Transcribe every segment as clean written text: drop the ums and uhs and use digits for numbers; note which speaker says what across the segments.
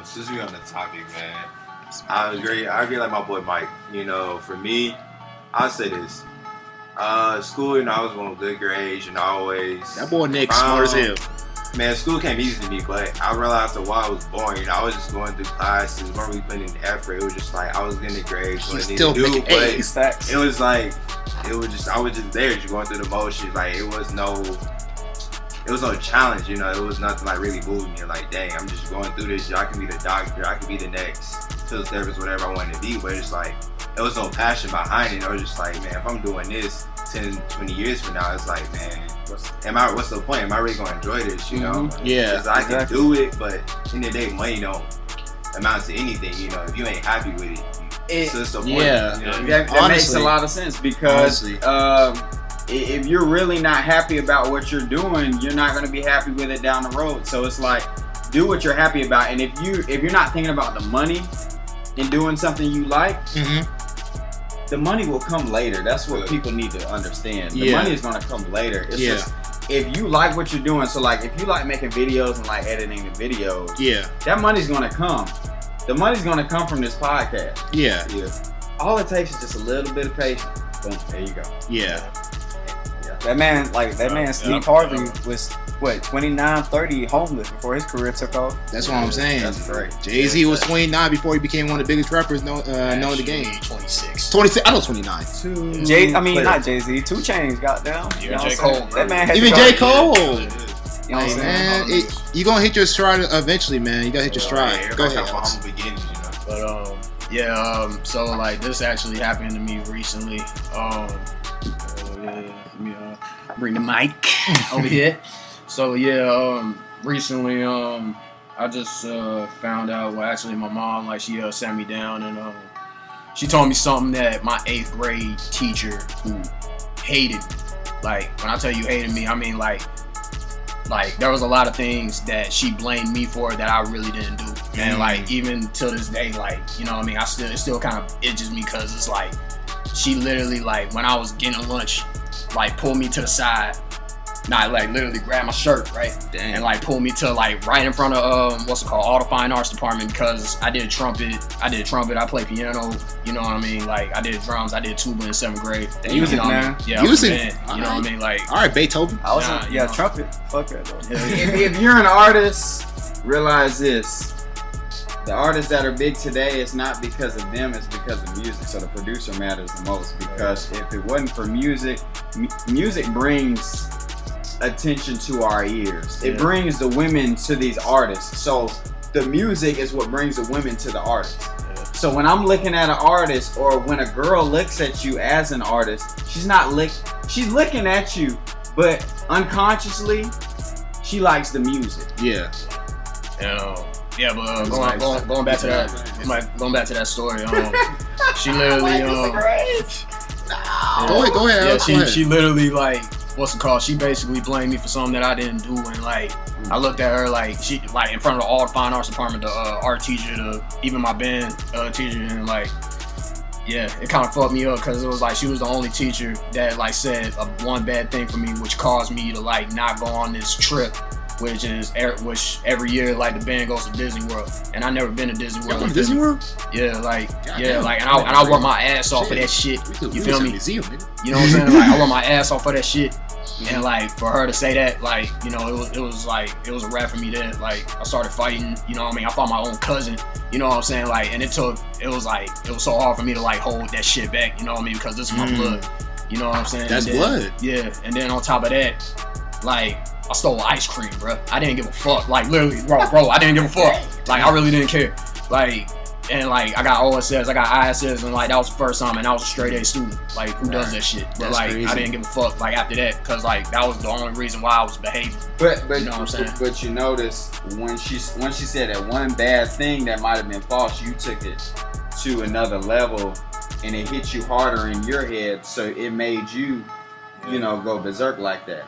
Speaker 1: since we on the topic, man, I agree like my boy Mike. You know, for me, I'll say this. School, you know, I was one with good grades, and I always...
Speaker 2: That boy Nick, smart as hell.
Speaker 1: Man, school came easy to me, but I realized that while I was boring, I was just going through classes, weren't really putting in the effort. It was just like, I was getting the grades, what I needed to do, but it was like, I was just there, just going through the motions. Like, it was no challenge, you know. It was nothing like really moving me. Like, dang, I'm just going through this. I can be the doctor, I can be the next field therapist, whatever I wanted to be. But it's like, there was no passion behind it. I was just like, man, if I'm doing this 10, 20 years from now, it's like, man, what's the point? Am I really gonna enjoy this? You know?
Speaker 2: Yeah,
Speaker 1: because I can do it, but in the day, money don't amount to anything. You know, if you ain't happy with it, it's just a point.
Speaker 2: Yeah,
Speaker 1: you know?
Speaker 3: That makes a lot of sense because if you're really not happy about what you're doing, you're not gonna be happy with it down the road. So it's like, do what you're happy about, and if you're not thinking about the money and doing something you like. The money will come later. That's what people need to understand. The money is going to come later. It's just, if you like what you're doing, so like if you like making videos and like editing the videos, that money's going to come. The money's going to come from this podcast.
Speaker 2: Yeah.
Speaker 3: All it takes is just a little bit of patience. Boom, there you go.
Speaker 2: Yeah.
Speaker 4: That man, Steve Harvey was what, 29, 30, homeless before his career took off.
Speaker 2: That's what I'm saying.
Speaker 3: That's great.
Speaker 2: Jay-Z was 29 before he became one of the biggest rappers known in the game.
Speaker 5: 26.
Speaker 2: 26. I know 29.
Speaker 4: Not Jay-Z. 2 Chainz, goddamn.
Speaker 5: Yeah, J. Cole.
Speaker 4: That man had
Speaker 2: Even J. Cole.
Speaker 4: You know what I'm saying?
Speaker 2: Man, you gonna hit your stride eventually, man. You gotta hit your stride. Go ahead.
Speaker 1: Humble beginnings, you know.
Speaker 5: But so like this actually happened to me recently. Let me bring the mic over here. So recently I just found out. Well, actually, my mom she sat me down and she told me something that my 8th grade teacher who hated me. Like when I tell you hated me, I mean like there was a lot of things that she blamed me for that I really didn't do. And like even till this day, like, you know what I mean, it still kind of itches me because it's like she literally like when I was getting lunch, like pulled me to the side. Not like literally grab my shirt, right? Damn. And like pull me to like right in front of what's it called, all the fine arts department, because I did trumpet, I played piano, you know what I mean? Like I did drums, I did tuba in 7th grade.
Speaker 4: Music, man.
Speaker 5: Yeah, music. You know what I mean? Like
Speaker 2: all right, Beethoven.
Speaker 4: I was trumpet. Fuck that though.
Speaker 3: If you're an artist, realize this. The artists that are big today, it's not because of them, it's because of music. So the producer matters the most, because if it wasn't for music, music brings attention to our ears. It brings the women to these artists. So the music is what brings the women to the artists. So when I'm looking at an artist, or when a girl looks at you as an artist, she's looking at you, but unconsciously she likes the music.
Speaker 5: But going back to that story, she literally
Speaker 2: go ahead.
Speaker 5: She literally like what's it called? She basically blamed me for something that I didn't do, and like I looked at her like she like in front of all the fine arts department, the art teacher, even my band teacher, and like it kind of fucked me up because it was like she was the only teacher that like said one bad thing for me, which caused me to like not go on this trip. Which every year like the band goes to Disney World, and I never been to Disney World.
Speaker 2: Disney World?
Speaker 5: And I work my ass off for that shit. You feel me? You know what I'm saying? Like I work my ass off for that shit, and like for her to say that, like you know, it was a wrap for me. Then like I started fighting. You know what I mean? I fought my own cousin. You know what I'm saying? Like, and it was so hard for me to like hold that shit back. You know what I mean? Because this is my blood. You know what I'm saying?
Speaker 2: That's blood.
Speaker 5: Yeah, and then on top of that, like. I stole ice cream, bro. I didn't give a fuck. Like, literally, bro, I didn't give a fuck. Like, I really didn't care. Like, and like, I got OSS, I got ISS, and like, that was the first time, and I was a straight A student. Like, who does that shit? But
Speaker 2: that's
Speaker 5: like,
Speaker 2: crazy.
Speaker 5: I didn't give a fuck, like, after that, because like, that was the only reason why I was behaving.
Speaker 3: But
Speaker 5: you know what I'm saying?
Speaker 3: But you notice, when she said that one bad thing that might have been false, you took it to another level, and it hit you harder in your head, so it made you go berserk like that.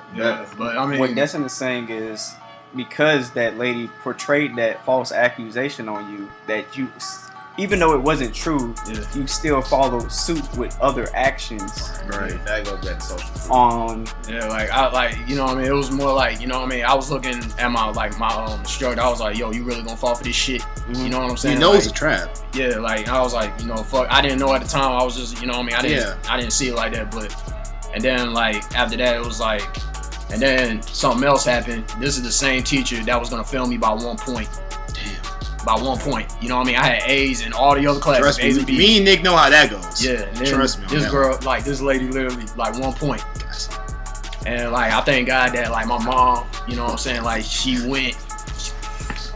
Speaker 5: But I mean,
Speaker 4: what Destin is saying is because that lady portrayed that false accusation on you, that you even though it wasn't true, you still followed suit with other actions.
Speaker 2: Right.
Speaker 1: That goes back to social proof.
Speaker 5: You know what I mean? It was more like, you know what I mean? I was looking at my instructor. I was like, yo, you really gonna fall for this shit? You know what I'm saying?
Speaker 2: You know it's a trap.
Speaker 5: Yeah, like I was like, you know, fuck. I didn't know at the time. I was just, you know what I mean? I didn't see it like that. But and then like after that, it was like, and then something else happened. This is the same teacher that was gonna fail me by 1 point. By 1 point, you know what I mean? I had A's in all the other classes.
Speaker 2: Trust me, me and Nick know how that goes.
Speaker 5: Yeah, and then
Speaker 2: trust me.
Speaker 5: This girl, like this lady, literally like 1 point. And like I thank God that like my mom, you know what I'm saying, like she went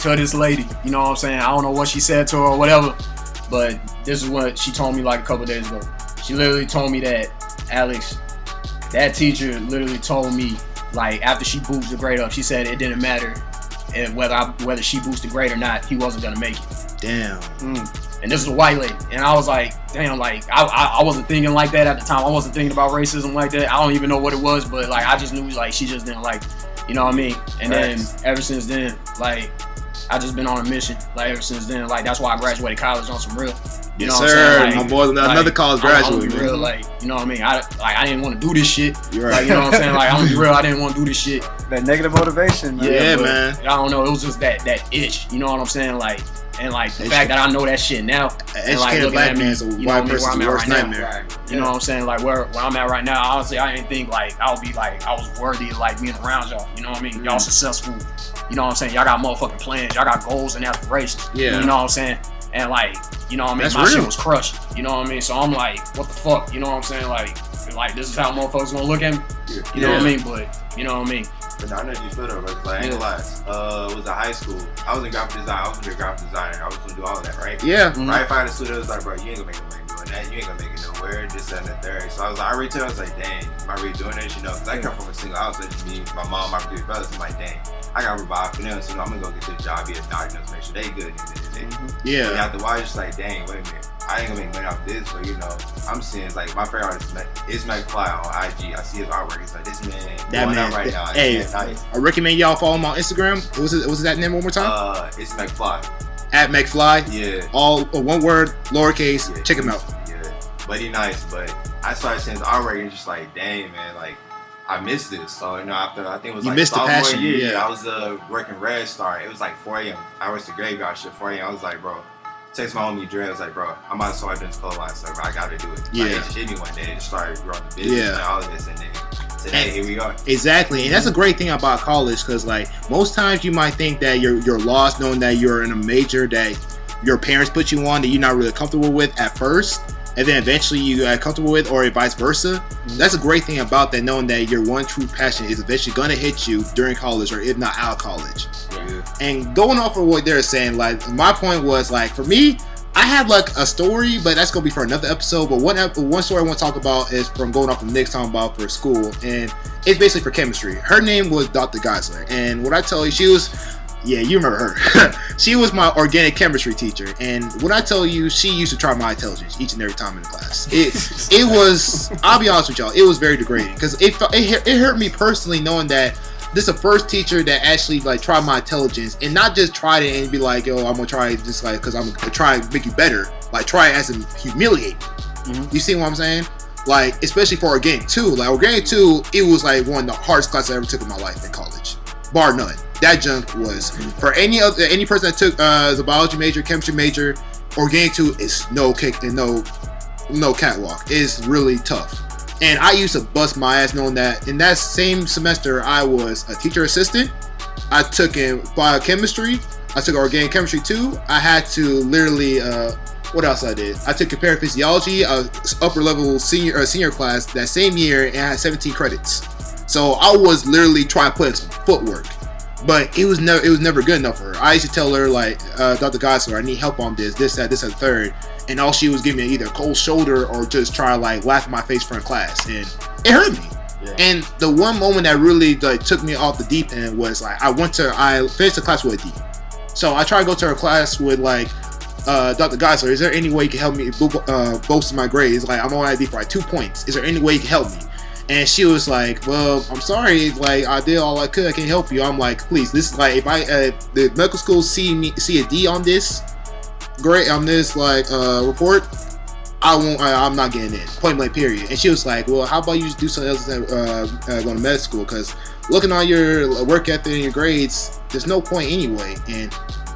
Speaker 5: to this lady, you know what I'm saying. I don't know what she said to her or whatever, but this is what she told me like a couple of days ago. She literally told me that, Alex, that teacher literally told me like after she boosted the grade up, she said it didn't matter. And whether she boosted grade or not, he wasn't gonna make it.
Speaker 2: Damn.
Speaker 5: And this is a white lady, and I was like, damn, like I wasn't thinking like that at the time. I wasn't thinking about racism like that. I don't even know what it was, but like I just knew like she just didn't like, you know what I mean. And then ever since then, like I just been on a mission. Like ever since then, like that's why I graduated college on some real. You know
Speaker 2: yes,
Speaker 5: what
Speaker 2: sir.
Speaker 5: I'm saying? Like,
Speaker 2: my boy, another college graduate.
Speaker 5: I'm real, like you know what I mean. I didn't want to do this shit.
Speaker 2: You're right.
Speaker 5: Like you know what I'm saying. Like I'm gonna be real. I didn't want to do this shit.
Speaker 4: That negative motivation, man.
Speaker 2: Yeah, man.
Speaker 5: I don't know. It was just that itch. You know what I'm saying? Like and like the fact that I know that shit now. And like looking at me, you know where I'm at right now. You know what I'm saying? Like where I'm at right now. Honestly, I didn't think like I would be like I was worthy of like being around y'all. You know what I mean? Y'all successful. You know what I'm saying? Y'all got motherfucking plans. Y'all got goals and aspirations.
Speaker 2: Yeah.
Speaker 5: You know what I'm saying? And like, you know what I mean?
Speaker 2: That's
Speaker 5: My
Speaker 2: real.
Speaker 5: shit was crushed. You know what I mean? So I'm like, what the fuck? You know what I'm saying? Like this is how motherfuckers gonna look at me. You know what I mean? But you know what I mean?
Speaker 1: But I know you feel though, but like, I ain't gonna lie. It was in high school. I was in graphic design. I was gonna be a graphic designer. I was gonna do all that, right?
Speaker 2: Yeah.
Speaker 1: Right if I had a student, it was like, bro, you ain't gonna make no money doing that. You ain't gonna make it nowhere. This, that, and the third. So I was like, I already told her, I was like, dang, am I really doing this? You know, because I come from a single house. It's me, my mom, my three brothers. I'm like, dang, I gotta provide for them. So I'm gonna go get this job, be a doctor, to make sure they good.
Speaker 2: Yeah.
Speaker 1: And after a while, just like, dang, wait a minute. I ain't gonna make money off this, but you know, I'm seeing it's like my favorite artist is McFly on IG. I see his artwork. It's like this man going up right now.
Speaker 2: Hey,
Speaker 1: nice.
Speaker 2: I recommend y'all follow him on Instagram. What was that name one more time?
Speaker 1: It's McFly.
Speaker 2: At McFly.
Speaker 1: Yeah.
Speaker 2: All one word, lowercase.
Speaker 1: Yeah.
Speaker 2: Check him out.
Speaker 1: Yeah. But he nice. But I started seeing his artwork and just like, dang man, like I missed this. So you know, after I think it was
Speaker 2: you
Speaker 1: like
Speaker 2: missed the
Speaker 1: sophomore
Speaker 2: passion.
Speaker 1: year,
Speaker 2: Yeah.
Speaker 1: I was working Red Star. It was like 4 a.m. I was the graveyard shit 4 a.m. I was like, bro. Text my homie Dre. I was like, bro, I'm about to start doing this clothesline stuff. Bro. I gotta do it.
Speaker 2: Yeah.
Speaker 1: Like, it just hit me one day. It just started growing the business and all of this, and then today here we are.
Speaker 2: Exactly, and that's a great thing about college because like most times you might think that you're lost knowing that you're in a major that your parents put you on that you're not really comfortable with at first, and then eventually you got comfortable with, or vice versa. That's a great thing about that, knowing that your one true passion is eventually gonna hit you during college, or if not out of college.
Speaker 1: Yeah.
Speaker 2: And going off of what they're saying, like my point was like for me, I had like a story, but that's gonna be for another episode. But one story I want to talk about is from going off of Nick's talking about for school, and it's basically for chemistry. Her name was Dr. Geisler, and what I tell you, she was, yeah, you remember her. She was my organic chemistry teacher, and when I tell you, she used to try my intelligence each and every time in the class. It was, I'll be honest with y'all, it was very degrading because it hurt me personally knowing that this is the first teacher that actually like tried my intelligence and not just tried it and be like, yo, I'm gonna try it just like because I'm gonna try and make you better. Like try it as in humiliate. You see what I'm saying? Like especially for organic 2. Like organic 2, it was like one of the hardest classes I ever took in my life in college, bar none. That junk was for any person that took as a biology major, chemistry major. Organic 2 is no kick and no catwalk. It's really tough. And I used to bust my ass knowing that in that same semester I was a teacher assistant. I took in biochemistry. I took organic chemistry too. I had to literally, what else I did? I took comparative physiology, upper level senior class that same year, and I had 17 credits. So I was literally trying to put in some footwork. But it was never good enough for her. I used to tell her like, Dr. Geisler, I need help on this, that, this, and third. And all she was giving me either a cold shoulder or just try to like laugh in my face front of class, and it hurt me. Yeah. And the one moment that really like took me off the deep end was like I finished the class with a D. So I tried to go to her class with like, Dr. Geisler, is there any way you can help me boost my grades? Like I'm on ID for like 2 points. Is there any way you can help me? And she was like, well, I'm sorry, like I did all I could, I can't help you. I'm like, please, this is like if the medical school see a D on this, grade on this like report, I won't. I'm not getting in. Point blank. Period. And she was like, well, how about you just do something else than going to med school? Because looking on your work ethic and your grades, there's no point anyway. And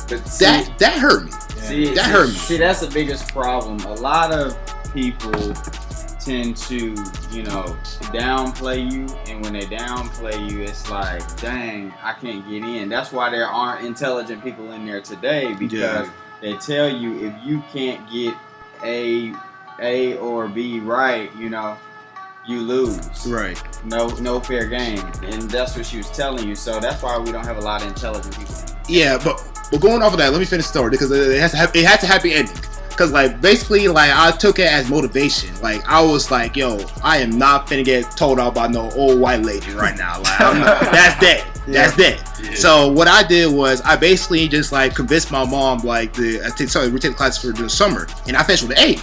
Speaker 2: that hurt me. That hurt me.
Speaker 3: See, that's the biggest problem. A lot of people tend to, downplay you, and when they downplay you, it's like, dang, I can't get in. That's why there aren't intelligent people in there today, because they tell you if you can't get A or B right, you lose.
Speaker 2: Right.
Speaker 3: No fair game, and that's what she was telling you. So that's why we don't have a lot of intelligent people.
Speaker 2: Yeah, but going off of that, let me finish the story because it has a happy ending. Because, like, basically, like, I took it as motivation. Like, I was like, yo, I am not finna get told off by no old white lady right now. Like, that's dead. That's dead. Yeah. So, what I did was, I basically just, like, convinced my mom, like, we take classes for the summer. And I finished with an A.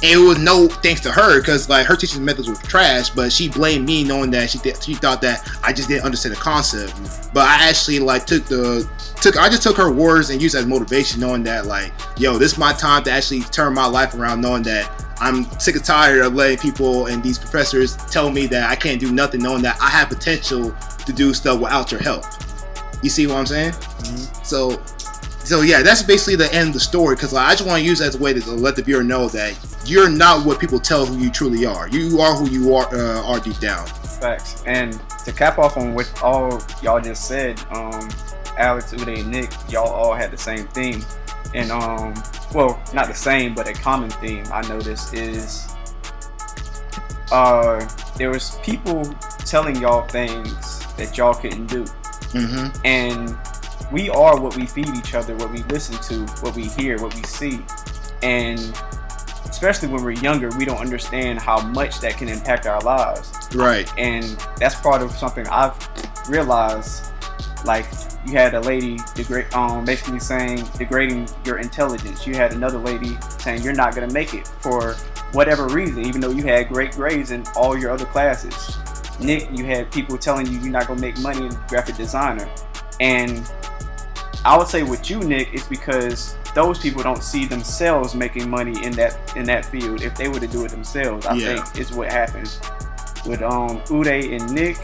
Speaker 2: And it was no thanks to her, because, like, her teaching methods were trash, but she blamed me knowing that she thought that I just didn't understand the concept. But I actually, like, I just took her words and used it as motivation, knowing that, like, yo, this is my time to actually turn my life around, knowing that I'm sick and tired of letting people and these professors tell me that I can't do nothing, knowing that I have potential to do stuff without your help. You see what I'm saying? Mm-hmm. So yeah, that's basically the end of the story, because like, I just want to use it as a way to let the viewer know that you're not what people tell who you truly are. You are who you are deep down.
Speaker 4: Facts. And to cap off on what all y'all just said, Alex, Uday, and Nick, y'all all had the same theme. And well, not the same, but a common theme I noticed is there was people telling y'all things that y'all couldn't do. Mm-hmm. And we are what we feed each other, what we listen to, what we hear, what we see. And especially when we're younger, we don't understand how much that can impact our lives.
Speaker 2: Right.
Speaker 4: And that's part of something I've realized. Like, you had a lady basically saying, degrading your intelligence. You had another lady saying you're not going to make it for whatever reason, even though you had great grades in all your other classes. Nick, you had people telling you you're not going to make money as a graphic designer. And I would say with you, Nick, it's because those people don't see themselves making money in that field. If they were to do it themselves, I think is what happened with Uday and Nick.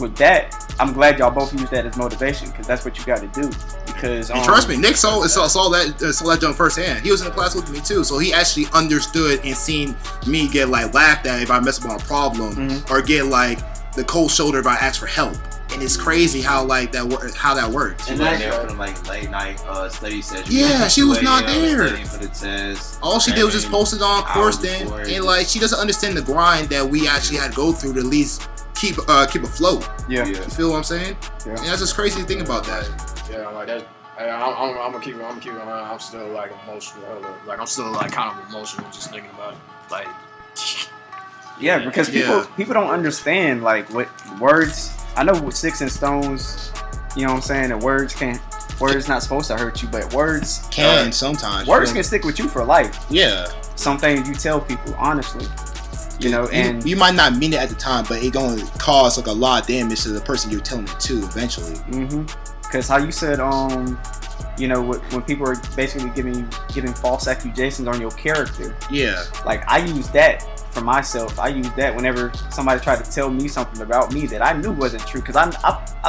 Speaker 4: With that, I'm glad y'all both used that as motivation, because that's what you got to do. Because
Speaker 2: and trust me, Nick saw that jump firsthand. He was in the class with me too, so he actually understood and seen me get like laughed at if I mess up on a problem, or get like the cold shoulder if I ask for help. And it's crazy how like how that works.
Speaker 1: And like there for the like late night study session.
Speaker 2: Yeah, she was not there.
Speaker 1: For the test.
Speaker 2: All she did was just post it on course then, and like she doesn't understand the grind that we actually had to go through to at least keep afloat.
Speaker 4: Yeah.
Speaker 2: You feel what I'm saying? Yeah. And that's just crazy to think about that.
Speaker 5: Yeah, like that. I'm gonna keep it. I'm still like emotional. Like I'm still like kind of emotional just thinking about it. Like.
Speaker 4: Yeah, because people don't understand like what words. I know with sticks and stones, you know what I'm saying, that words not supposed to hurt you, but words
Speaker 2: can sometimes.
Speaker 4: Words can stick with you for life.
Speaker 2: Yeah.
Speaker 4: Some things you tell people, honestly. And
Speaker 2: you might not mean it at the time, but it's gonna cause like a lot of damage to the person you're telling it to eventually.
Speaker 4: Because how you said, when people are basically giving false accusations on your character.
Speaker 2: Yeah.
Speaker 4: Like I use that for myself. I use that whenever somebody tried to tell me something about me that I knew wasn't true, because I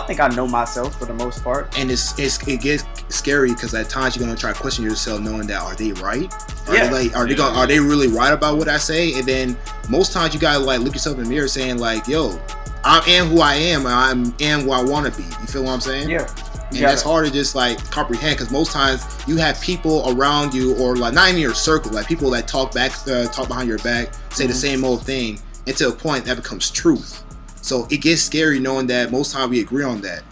Speaker 4: think I know myself for the most part.
Speaker 2: And it gets scary because at times you're gonna try to question yourself, knowing that are they right? Are they really right about what I say? And then most times you gotta like look yourself in the mirror, saying like, yo, I am who I am, and I am who I want to be. You feel what I'm saying?
Speaker 4: Yeah.
Speaker 2: And that's hard to just like comprehend, because most times you have people around you, or like not even your circle, like people that talk behind your back, say the same old thing, and to a point that becomes truth. So it gets scary knowing that most times we agree on that.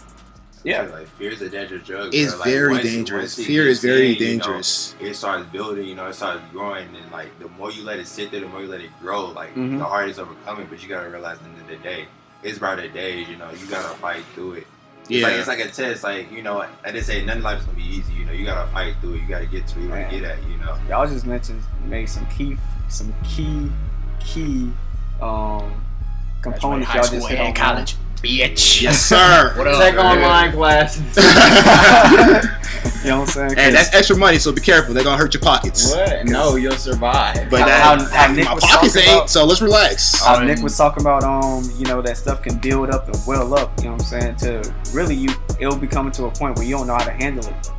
Speaker 1: Yeah, like fear is a dangerous drug.
Speaker 2: It's very dangerous. Fear is very dangerous.
Speaker 1: It starts building, it starts growing, and like the more you let it sit there, the more you let it grow. Like the harder it's overcoming, but you gotta realize at the end of the day, it's about the days. You gotta fight through it. It's like a test. Like I just say, none of life is gonna be easy. You gotta fight through it. You gotta get to where you wanna get at.
Speaker 4: Y'all just made some key components. Y'all just hit on
Speaker 5: college. Bitch.
Speaker 2: Yes, sir.
Speaker 3: What up? Take online classes.
Speaker 4: You know what know what I'm saying?
Speaker 2: And that's extra money, so be careful. They're gonna hurt your pockets.
Speaker 3: What? No, you'll survive.
Speaker 2: But
Speaker 4: how Nick
Speaker 2: my
Speaker 4: was
Speaker 2: pockets
Speaker 4: talking
Speaker 2: ain't.
Speaker 4: about-
Speaker 2: So let's relax.
Speaker 4: How Nick was talking about, that stuff can build up and well up. You know what I'm saying? To really, it'll be coming to a point where you don't know how to handle it.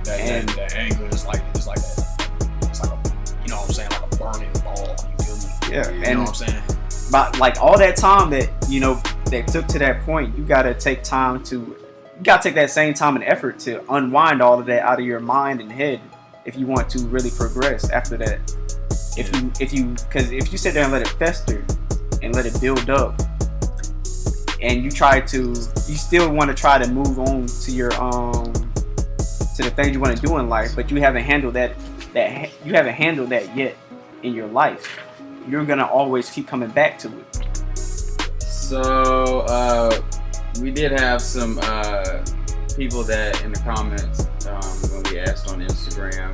Speaker 5: That anger is like a, you know what I'm saying, like a burning ball. You feel me?
Speaker 4: Yeah,
Speaker 5: You
Speaker 4: and
Speaker 5: know what I'm saying?
Speaker 4: but like all that time that that took to that point, you gotta take that same time and effort to unwind all of that out of your mind and head if you want to really progress after that. Because if you sit there and let it fester and let it build up, and you still want to try to move on to your to the things you want to do in life, but you haven't handled that yet in your life, you're gonna always keep coming back to it.
Speaker 3: So we did have some people that in the comments when we asked on Instagram,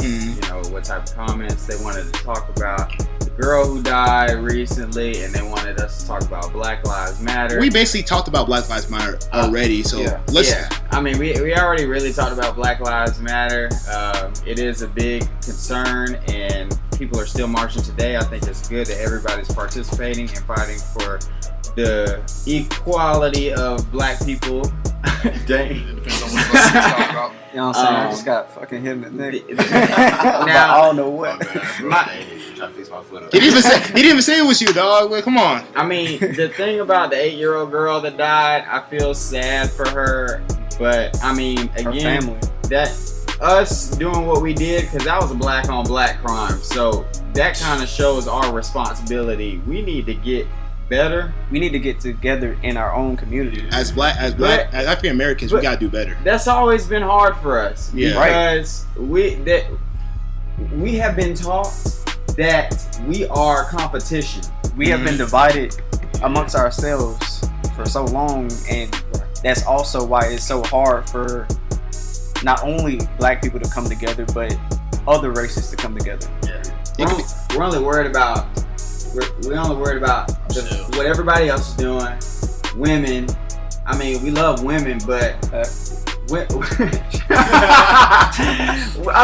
Speaker 3: what type of comments they wanted to talk about. The girl who died recently, and they wanted us to talk about Black Lives Matter.
Speaker 2: We basically talked about Black Lives Matter already, so let's.
Speaker 3: Yeah, I mean, we already really talked about Black Lives Matter. It is a big concern, and people are still marching today. I think it's good that everybody's participating and fighting for the equality of black people. Dang.
Speaker 5: It depends on what you're talking about.
Speaker 4: You know what I'm saying? I just got fucking hit in the neck.
Speaker 3: Now,
Speaker 4: I don't know what.
Speaker 1: Trying to fix my foot up.
Speaker 2: He didn't even say it was you, dog. Like, come on.
Speaker 3: I mean, the thing about the 8-year-old girl that died, I feel sad for her. But I mean,
Speaker 4: Her
Speaker 3: again,
Speaker 4: family.
Speaker 3: that us doing what we did, because that was a black on black crime. So that kind of shows our responsibility. We need to get better.
Speaker 4: We need to get together in our own community.
Speaker 2: As African Americans, we gotta do better.
Speaker 3: That's always been hard for us.
Speaker 2: Yeah.
Speaker 3: Because we have been taught that we are competition.
Speaker 4: We have been divided amongst ourselves for so long, and that's also why it's so hard for not only black people to come together, but other races to come together.
Speaker 3: Yeah. We're only worried about what everybody else is doing. Women. I mean, we love women, but I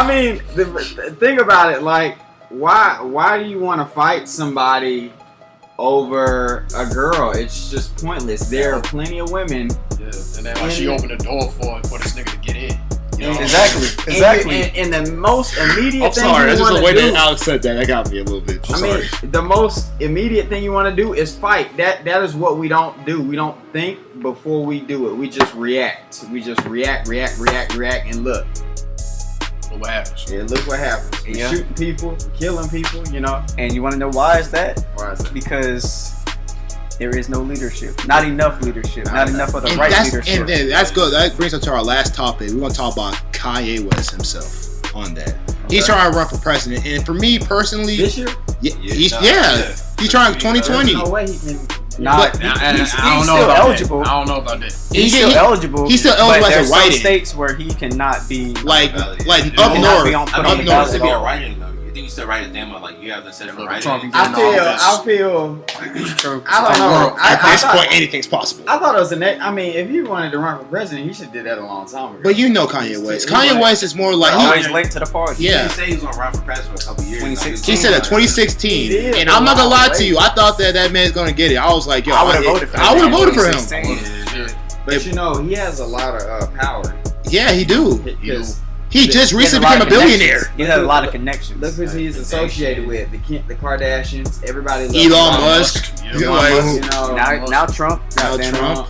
Speaker 3: mean, the thing about it, like, why do you want to fight somebody over a girl? It's just pointless. There are plenty of women.
Speaker 5: Yeah, and then she opened the door for this nigga to get in. You know?
Speaker 4: Exactly.
Speaker 3: And the most immediate
Speaker 2: I'm
Speaker 3: thing
Speaker 2: sorry,
Speaker 3: you
Speaker 2: that's just
Speaker 3: want
Speaker 2: the
Speaker 3: to
Speaker 2: way
Speaker 3: do.
Speaker 2: that Alex said that. That got me a little bit. I'm sorry.
Speaker 3: The most immediate thing you want to do is fight. That is what we don't do. We don't think before we do it. We just react. We just react, and look.
Speaker 5: Look what happens.
Speaker 3: Yeah, look what happens. We're shooting people, killing people,
Speaker 4: And you want to know why is that?
Speaker 3: Why is that?
Speaker 4: Because there is no leadership. Not enough leadership. Not enough of the right leadership.
Speaker 2: And then that's good. That brings us to our last topic. We're going to talk about Kanye West himself on that. Okay. He's trying to run for president. And for me personally...
Speaker 3: This year?
Speaker 2: He's trying 2020.
Speaker 3: There's no way he can...
Speaker 4: He's still eligible.
Speaker 5: I don't know about that.
Speaker 4: He's still eligible.
Speaker 2: He's still eligible
Speaker 4: but
Speaker 2: as a
Speaker 4: there's some
Speaker 2: write-in.
Speaker 4: states where he cannot be
Speaker 2: like up north.
Speaker 1: I mean,
Speaker 2: Up
Speaker 1: to be a
Speaker 2: north.
Speaker 1: writing though. You think you still write it down, like you have to set it for writing?
Speaker 3: I feel. I don't know.
Speaker 2: At this point, anything's possible.
Speaker 3: I thought it was the next. I mean, if he wanted to run for president, he should have did that a long time ago.
Speaker 2: But you know Kanye West. Kanye West is more like
Speaker 4: always late to the party.
Speaker 2: Yeah.
Speaker 1: He said he was gonna run for president for a couple years.
Speaker 4: 2016.
Speaker 2: He said that 2016, and I'm not gonna lie to you. I thought that man's gonna get it. I was like, yo,
Speaker 4: I would have voted for him.
Speaker 2: I would have voted for him.
Speaker 4: 2016.
Speaker 3: But he has a lot of power.
Speaker 2: Yeah, he do.
Speaker 3: Because
Speaker 2: He just recently became a billionaire.
Speaker 4: He has a lot of connections.
Speaker 3: look who he's associated with. The Kardashians. Everybody loves
Speaker 2: Elon Musk.
Speaker 4: Now Trump.
Speaker 2: Now Trump.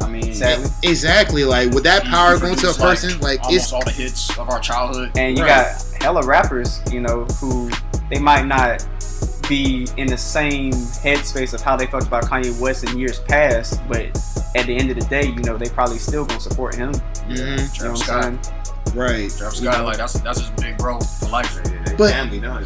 Speaker 3: I mean,
Speaker 4: Sadly.
Speaker 2: Exactly. Like, with that power going to a person, like
Speaker 5: almost
Speaker 2: it's
Speaker 5: all the hits of our childhood.
Speaker 4: And you got hella rappers, who they might not be in the same headspace of how they felt about Kanye West in years past, but at the end of the day, they probably still gonna support him. You know what I'm saying?
Speaker 2: right.
Speaker 5: Travis Scott, like that's his big bro for life.
Speaker 2: But
Speaker 4: people,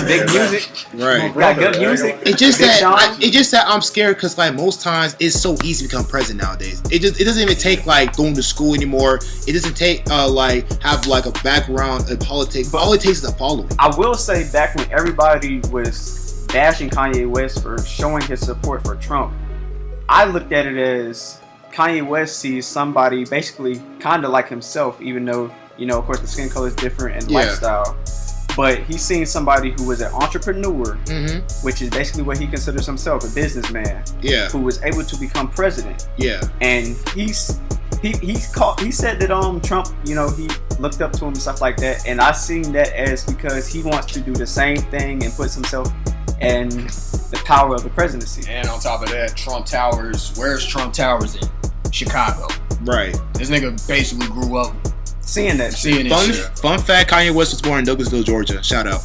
Speaker 4: big music.
Speaker 2: Right.
Speaker 4: Got good music.
Speaker 2: It's just that I'm scared because like most times it's so easy to become president nowadays. It doesn't even take like going to school anymore. It doesn't take like have like a background in politics. But all it takes is a following.
Speaker 4: I will say back when everybody was bashing Kanye West for showing his support for Trump, I looked at it as Kanye West sees somebody basically kind of like himself, even though You know, of course, the skin color is different and lifestyle. But he's seen somebody who was an entrepreneur, which is basically what he considers himself, a businessman.
Speaker 2: Yeah.
Speaker 4: Who was able to become president.
Speaker 2: Yeah.
Speaker 4: And he said that Trump, you know, he looked up to him and stuff like that. And I seen that as because he wants to do the same thing and puts himself in the power of the presidency.
Speaker 5: And on top of that, Trump Towers. Where's Trump Towers in? Chicago.
Speaker 2: Right.
Speaker 5: This nigga basically grew up
Speaker 4: seeing that
Speaker 5: shit.
Speaker 2: Fun fact, Kanye West was born in Douglasville, Georgia. Shout out.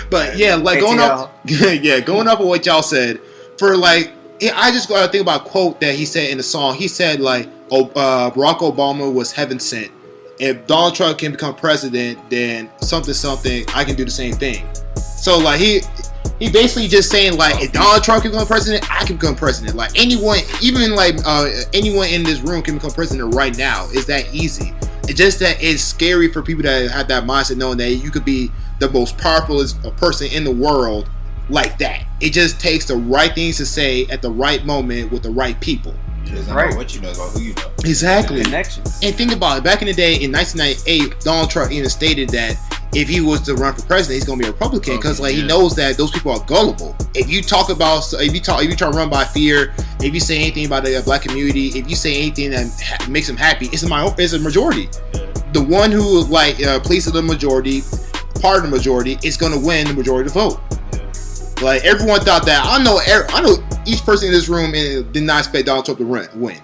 Speaker 2: But yeah, like going up with what y'all said, for like, I just gotta think about a quote that he said in the song. He said like, Barack Obama was heaven sent. If Donald Trump can become president, then something, I can do the same thing. So like he basically just saying like, if Donald Trump can become president, I can become president. Like anyone, even like anyone in this room can become president right now. It's that easy. It's just that it's scary for people that have that mindset, knowing that you could be the most powerful person in the world like that. It just takes the right things to say at the right moment with the right people.
Speaker 1: Because I know what you know about who you know.
Speaker 2: Exactly.
Speaker 4: Connections.
Speaker 2: And think about it. Back in the day, in 1998, Donald Trump even stated that if he was to run for president, he's going to be a Republican because he knows that those people are gullible. If you try to run by fear, if you say anything about the black community, if you say anything that makes them happy, it's a majority. The one who pleases the majority, part of the majority, is going to win the majority of the vote. Like everyone thought that. I know each person in this room did not expect Donald Trump to win.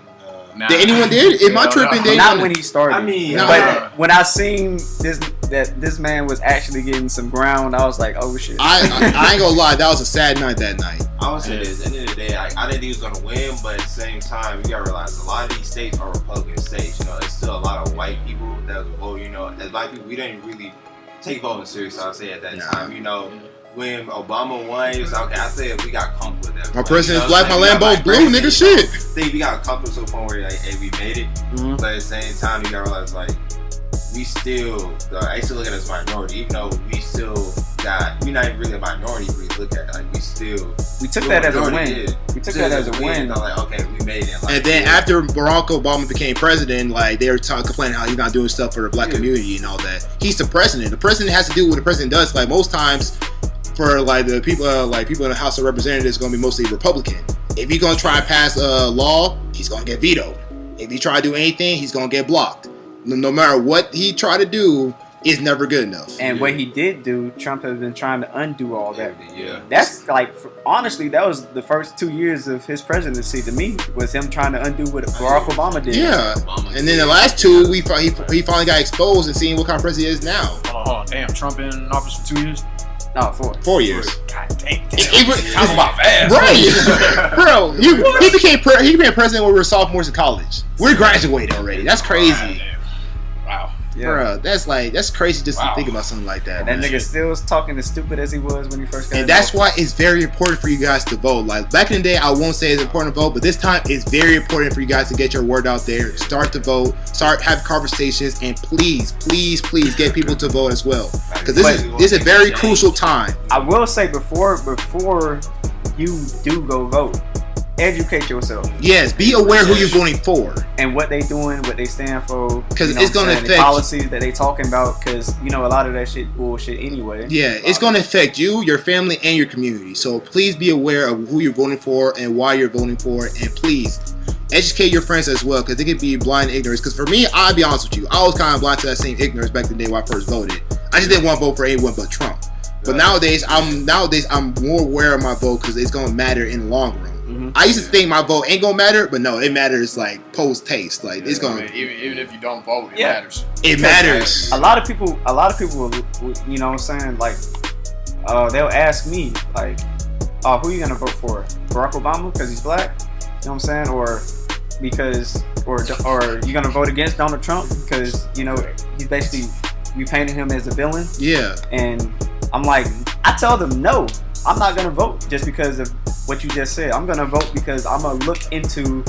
Speaker 2: Did anyone did? Am I tripping?
Speaker 4: Not when he started.
Speaker 1: I mean,
Speaker 4: but when I seen this man was actually getting some ground, I was like, oh shit.
Speaker 2: I ain't gonna lie, that was a sad night that night.
Speaker 1: I would say this, at the end of the day, I didn't think he was gonna win, but at the same time, you gotta realize a lot of these states are Republican states. You know, there's still a lot of white people that vote. You know, as black people, we didn't really take voting serious. I'll say at that time. You know. When Obama won, it was okay. I said we got comfortable with that.
Speaker 2: My president's black, my Lambo's blue, nigga. Shit.
Speaker 1: I think we got comfortable to the point where like, hey, we made it. But at the same time, you gotta realize like we still, I used to look at it as a minority, even though we're not even really a minority. If we look at it, like we took
Speaker 4: that as a win. We took that as a win.
Speaker 1: Like okay, we made it. Like,
Speaker 2: and then after Barack Obama became president, like they were complaining how he's not doing stuff for the black community and all that. He's the president. The president has to do what the president does. Like most times. For like the people, people in the House of Representatives, going to be mostly Republican. If he's going to try and pass a law, he's going to get vetoed. If he try to do anything, he's going to get blocked. No matter what he try to do, it's never good enough.
Speaker 4: And what he did do, Trump has been trying to undo all that.
Speaker 1: Yeah.
Speaker 4: That's like, honestly, that was the first 2 years of his presidency to me, was him trying to undo what Barack Obama did.
Speaker 2: Yeah. And then the last two, he finally got exposed and seeing what kind of president he is now.
Speaker 5: Oh, damn. Trump been in office for 2 years?
Speaker 4: No, 4.
Speaker 2: 4 years.
Speaker 5: God damn. Talking about fast.
Speaker 2: Right. Bro, he became president when we were sophomores in college. We're graduated already. That's crazy.
Speaker 5: Wow.
Speaker 4: Yeah.
Speaker 2: Bro, that's crazy just to think about something like that.
Speaker 4: And that nigga still was talking as stupid as he was when he first got
Speaker 2: And that's why it's very important for you guys to vote. Like back in the day, I won't say it's important to vote, but this time it's very important for you guys to get your word out there. Start to vote. Start have conversations, and please get people to vote as well. Because this is a very crucial time.
Speaker 4: I will say before you do go vote, educate yourself.
Speaker 2: Yes, be aware who you're voting for
Speaker 4: and what they doing, what they stand for.
Speaker 2: Because it's going to affect
Speaker 4: the policies that they talking about. Because a lot of that shit bullshit anyway.
Speaker 2: Yeah, it's going to affect you, your family, and your community. So please be aware of who you're voting for and why you're voting for, and please educate your friends as well, because they could be blind ignorance. Because for me, I'll be honest with you, I was kind of blind to that same ignorance back in the day when I first voted. I just didn't want to vote for anyone but Trump. But nowadays I'm more aware of my vote because it's going to matter in the long run. I used to think my vote ain't gonna matter, but no, it matters like post taste. Like it's gonna
Speaker 5: even if you don't vote, it matters.
Speaker 2: It matters.
Speaker 4: A lot of people, you know what I'm saying? Like, they'll ask me like, who you gonna vote for? Barack Obama because he's black? You know what I'm saying? Or because, or you gonna vote against Donald Trump because he's basically, we painted him as a villain.
Speaker 2: Yeah.
Speaker 4: And I'm like, I tell them no. I'm not gonna vote just because of what you just said. I'm gonna vote because I'm gonna look into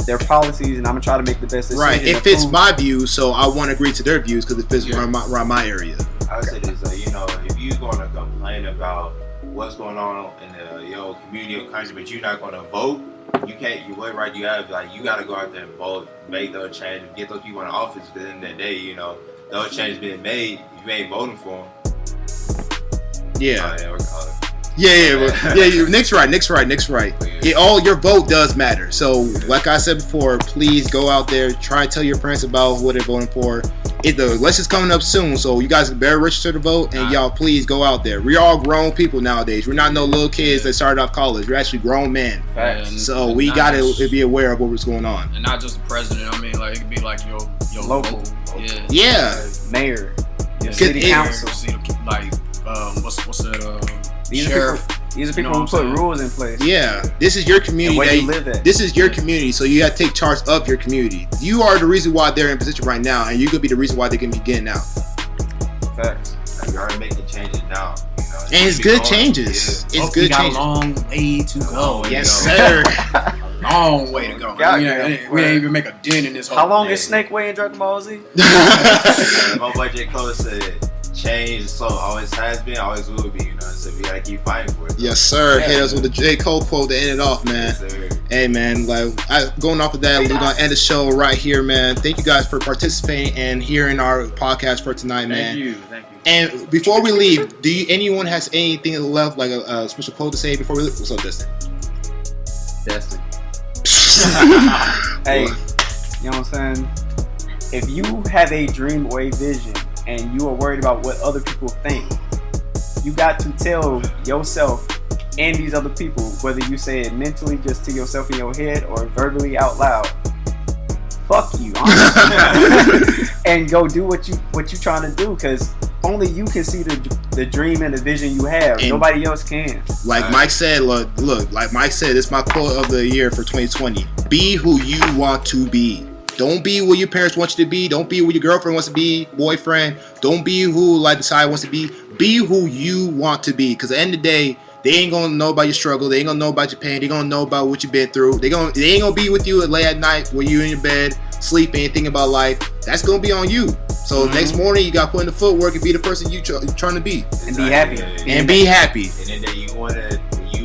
Speaker 4: their policies and I'm gonna try to make the best decision.
Speaker 2: Right. It fits my views, so I want to agree to their views because it fits around my area.
Speaker 1: I would say this, if you're gonna complain about what's going on in your community or country, but you're not gonna vote, you can't. You what right? You have like you gotta go out there and vote, make those changes, get those people in office. Because at the end of the day, you know, those changes being made, you ain't voting for them.
Speaker 2: Yeah. Nick's right. Yeah, all your vote does matter. So, like I said before, please go out there, try and tell your friends about what they're voting for. The election's coming up soon, so you guys better register to vote, and y'all please go out there. We're all grown people nowadays. We're not no little kids that started off college. We're actually grown men. So we gotta be aware of what's going on.
Speaker 5: And not just the president. I mean, like it could be like your
Speaker 4: local.
Speaker 5: Yeah.
Speaker 4: Mayor. Your city council.
Speaker 5: Like what's that?
Speaker 4: These are people who put rules in place.
Speaker 2: Yeah, this is your community.
Speaker 4: Where you live at.
Speaker 2: This is your community, so you got to take charge of your community. You are the reason why they're in position right now, and you could be the reason why they can be getting out.
Speaker 3: Facts.
Speaker 1: You already making changes now. You know,
Speaker 2: and it's good changes.
Speaker 5: Yeah.
Speaker 2: It's good changes.
Speaker 5: Got a long way to go.
Speaker 2: Yes, sir.
Speaker 5: Long way to go. We ain't even make a dent in this.
Speaker 4: How long is Snake Way in Dragon Ball Z?
Speaker 1: My boy J. Cole said, change so always has been, always will be, you know, so we gotta keep fighting for it.
Speaker 2: Yes, sir. Hit us with the J. Cole quote to end it off, man.
Speaker 1: Yes,
Speaker 2: hey, man, going off of that, we're gonna end the show right here, man. Thank you guys for participating and hearing our podcast for tonight, man.
Speaker 3: Thank you.
Speaker 2: And before we leave, anyone has anything left, like a special quote to say before we leave? What's up, Destin?
Speaker 4: Hey, you know what I'm saying? If you have a dream or a vision and you are worried about what other people think, you got to tell yourself and these other people, whether you say it mentally just to yourself in your head or verbally out loud, fuck you, honestly. And go do what you trying to do, because only you can see the dream and the vision you have. And nobody else can.
Speaker 2: Like Mike said, look, like Mike said, it's my quote of the year for 2020. Be who you want to be. Don't be what your parents want you to be. Don't be what your girlfriend wants to be, boyfriend. Don't be who like the side wants to be. Be who you want to be. Because at the end of the day, they ain't gonna know about your struggle. They ain't gonna know about your pain. They gonna know about what you've been through. They ain't gonna be with you late at night when you in your bed sleeping and thinking about life. That's gonna be on you. So next morning you gotta put in the footwork and be the person you're trying to be.
Speaker 4: And be happy.
Speaker 2: And be happy.
Speaker 1: And then you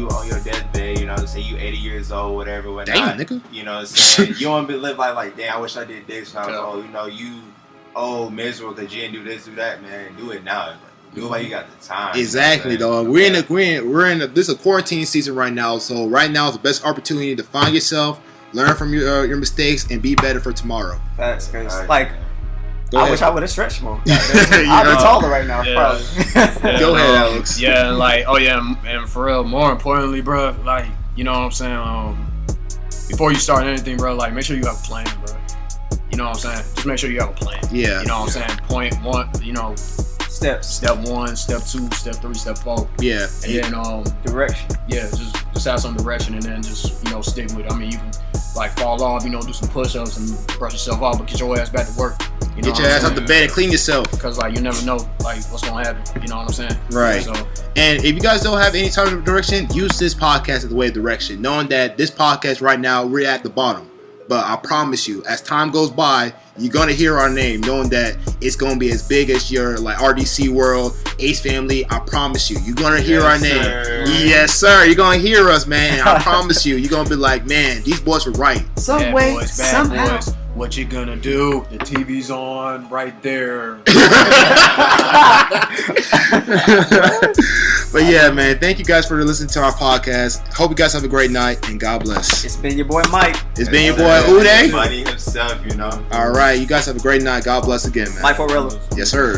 Speaker 1: on your deathbed, you know, say you 80 years old, whatever,
Speaker 2: Damn, nigga.
Speaker 1: You know what I'm saying? You don't live like, damn, I wish I did this when I was old. You know, you miserable because you didn't do this, do that, man. Do it now. Do it while you got the time.
Speaker 2: Exactly,
Speaker 1: you know
Speaker 2: dog. We're in this is a quarantine season right now, so right now is the best opportunity to find yourself, learn from your mistakes, and be better for tomorrow.
Speaker 4: That's crazy.
Speaker 1: Right.
Speaker 4: Like, I wish I would have stretched more.
Speaker 2: I'd
Speaker 4: be taller right now, probably.
Speaker 2: Go ahead, Alex.
Speaker 5: Yeah, like, and for real, more importantly, bro, like, you know what I'm saying? Before you start anything, bro, like, make sure you have a plan, bro. You know what I'm saying? Just make sure you have a plan.
Speaker 2: Yeah.
Speaker 5: You know what I'm saying? Point one, you know,
Speaker 4: steps.
Speaker 5: Step 1, step 2, step 3, step 4.
Speaker 2: Yeah.
Speaker 5: And then
Speaker 4: direction.
Speaker 5: Yeah, just have some direction and then just, you know, stick with it. I mean, you can like fall off, you know, do some push-ups and brush yourself off, but get your ass back to work. You know
Speaker 2: get your ass out the bed and clean yourself.
Speaker 5: Because like you never know like what's gonna happen. You know what I'm saying?
Speaker 2: Right.
Speaker 5: So,
Speaker 2: and if you guys don't have any type of direction, use this podcast as the way of direction. Knowing that this podcast right now, we're at the bottom. But I promise you, as time goes by, you're going to hear our name, knowing that it's going to be as big as your like RDC World, Ace Family. I promise you, you're going to hear our name. Yes, sir. You're going to hear us, man. I promise you, you're going to be like, man, these boys were right.
Speaker 4: Some way,
Speaker 5: bad
Speaker 4: somehow.
Speaker 5: Boys. What you gonna do? The TV's on right there.
Speaker 2: But yeah, man, thank you guys for listening to our podcast. Hope you guys have a great night and God bless.
Speaker 4: It's been your boy Mike.
Speaker 2: It's been your boy Uday.
Speaker 1: Buddy himself, you know.
Speaker 2: All right, you guys have a great night. God bless again, man.
Speaker 4: Mike Orella.
Speaker 2: Yes, sir.